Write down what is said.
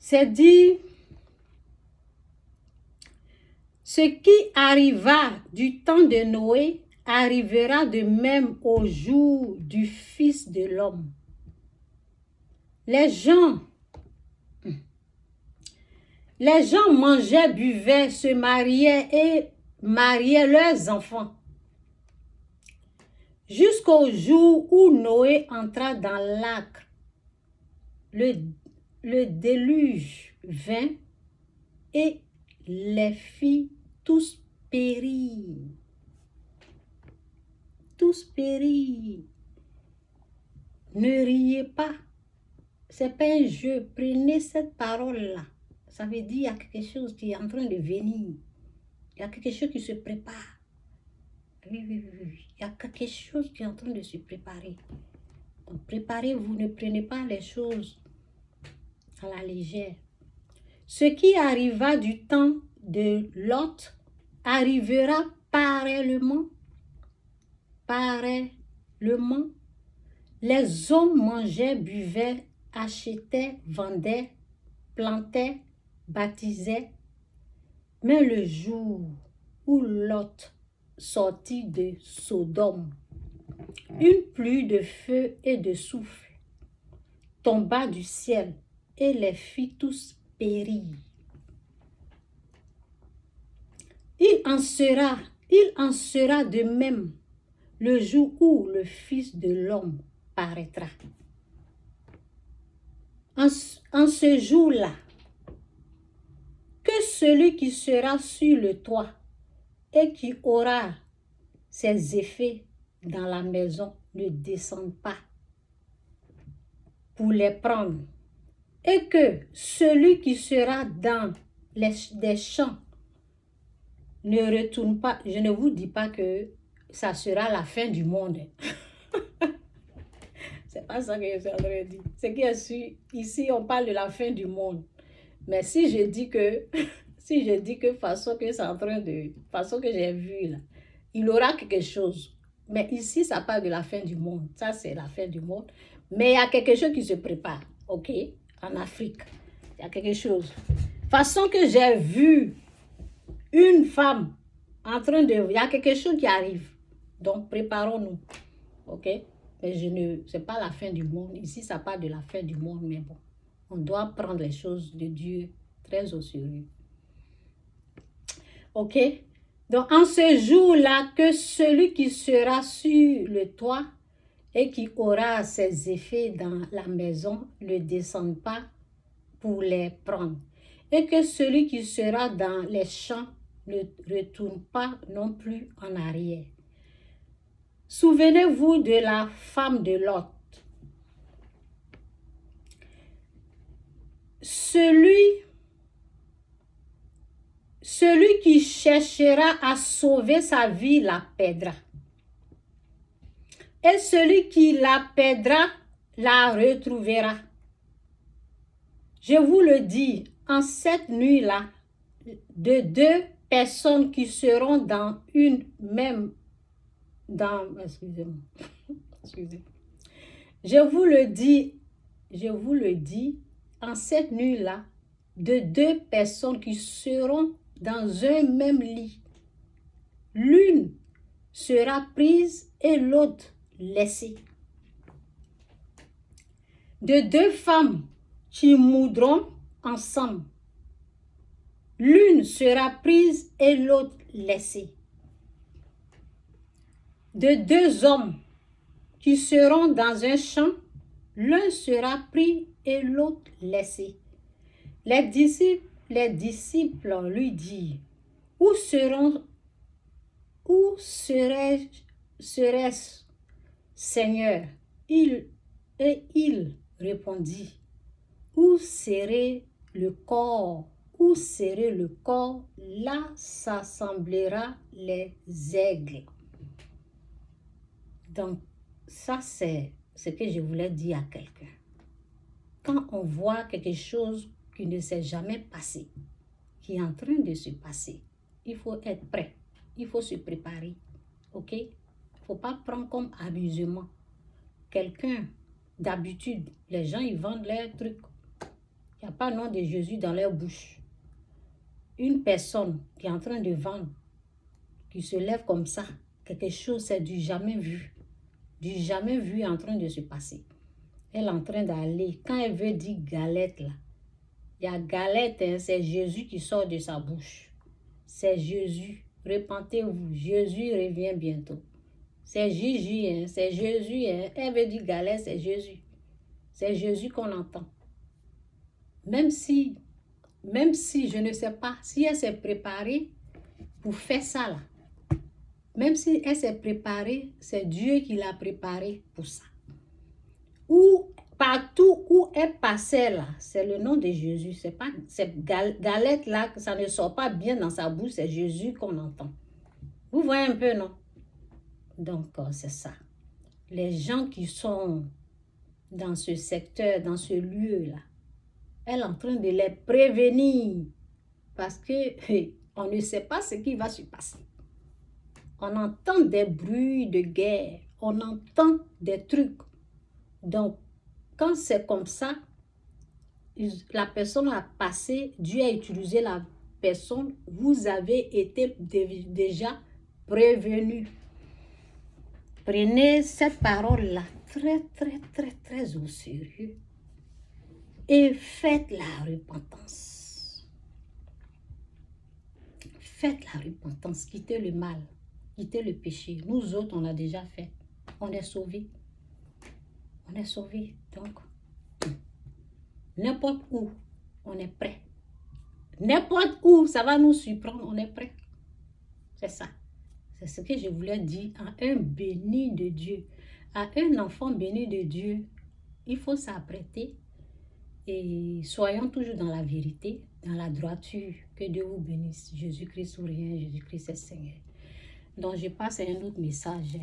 C'est dit, ce qui arriva du temps de Noé arrivera de même au jour du Fils de l'homme. Les gens mangeaient, buvaient, se mariaient et mariaient leurs enfants. Jusqu'au jour où Noé entra dans l'arc. Le déluge vint et les fit tous périr. Tous périr. Ne riez pas. C'est pas un jeu. Prenez cette parole-là. Ça veut dire qu'il y a quelque chose qui est en train de venir. Il y a quelque chose qui se prépare. Oui. Il y a quelque chose qui est en train de se préparer. Donc préparez-vous, ne prenez pas les choses à la légère. Ce qui arriva du temps de Lot arrivera parallèlement. Les hommes mangeaient, buvaient, achetaient, vendaient, plantaient, baptisaient. Mais le jour où Lot sortit de Sodome, une pluie de feu et de souffle tomba du ciel et les fit tous périr. Il en sera de même le jour où le Fils de l'homme paraîtra. En ce jour-là, que celui qui sera sur le toit et qui aura ses effets dans la maison ne descende pas pour les prendre, et que celui qui sera dans des champs ne retourne pas. Je ne vous dis pas que ça sera la fin du monde. C'est pas ça que je suis en train de dire. C'est que ici, on parle de la fin du monde. Mais si je dis que, façon que c'est en train de, façon que j'ai vu là, il aura quelque chose. Mais ici, ça parle de la fin du monde. Ça, c'est la fin du monde. Mais il y a quelque chose qui se prépare, ok? En Afrique, il y a quelque chose. Façon que j'ai vu une femme en train de, il y a quelque chose qui arrive. Donc, préparons-nous, ok? Mais c'est pas la fin du monde. Ici, ça parle de la fin du monde, mais bon, on doit prendre les choses de Dieu très au sérieux. Ok? Donc, en ce jour-là, que celui qui sera sur le toit et qui aura ses effets dans la maison ne descende pas pour les prendre. Et que celui qui sera dans les champs ne retourne pas non plus en arrière. Souvenez-vous de la femme de Lot. Celui qui cherchera à sauver sa vie la perdra. Et celui qui la perdra la retrouvera. Je vous le dis, en cette nuit-là, de deux personnes qui seront dans une même... Excusez. Je vous le dis, en cette nuit-là, de deux personnes qui seront dans un même lit. L'une sera prise et l'autre laissée. De deux femmes qui moudront ensemble. L'une sera prise et l'autre laissée. De deux hommes qui seront dans un champ, l'un sera pris et l'autre laissé. Les disciples lui dirent, où serait-ce, Seigneur? Il répondit, où serait le corps? Où serait le corps? Là s'assemblera les aigles. Donc, ça c'est ce que je voulais dire à quelqu'un. Quand on voit quelque chose qui ne s'est jamais passé, qui est en train de se passer, il faut être prêt. Il faut se préparer. Ok? Il ne faut pas prendre comme amusement. Quelqu'un, d'habitude, les gens, ils vendent leurs trucs. Il n'y a pas le nom de Jésus dans leur bouche. Une personne qui est en train de vendre, qui se lève comme ça, quelque chose, c'est du jamais vu. Du jamais vu est en train de se passer. Elle est en train d'aller. Quand elle veut dire galette, là, il y a galette, hein, c'est Jésus qui sort de sa bouche. C'est Jésus. Repentez-vous. Jésus revient bientôt. C'est Jésus, hein, c'est Jésus. Hein. Elle veut dire galette, c'est Jésus. C'est Jésus qu'on entend. Même si je ne sais pas, si elle s'est préparée pour faire ça là, même si elle s'est préparée, c'est Dieu qui l'a préparée pour ça. Ou partout où elle passait là, c'est le nom de Jésus. C'est pas cette galette là, ça ne sort pas bien dans sa bouche, c'est Jésus qu'on entend. Vous voyez un peu, non? Donc, c'est ça. Les gens qui sont dans ce secteur, dans ce lieu-là, elle est en train de les prévenir parce que on ne sait pas ce qui va se passer. On entend des bruits de guerre, on entend des trucs. Donc, quand c'est comme ça, la personne a passé, Dieu a utilisé la personne, vous avez été déjà prévenu. Prenez cette parole-là très, très, très, très au sérieux et faites la repentance. Faites la repentance, quittez le mal, quittez le péché. Nous autres, on a déjà fait. On est sauvés. On est sauvés. Donc, n'importe où, on est prêt. N'importe où, ça va nous surprendre, on est prêt. C'est ça. C'est ce que je voulais dire à un béni de Dieu. À un enfant béni de Dieu, il faut s'apprêter et soyons toujours dans la vérité, dans la droiture. Que Dieu vous bénisse. Jésus-Christ ou rien, Jésus-Christ est Seigneur. Donc, je passe à un autre message.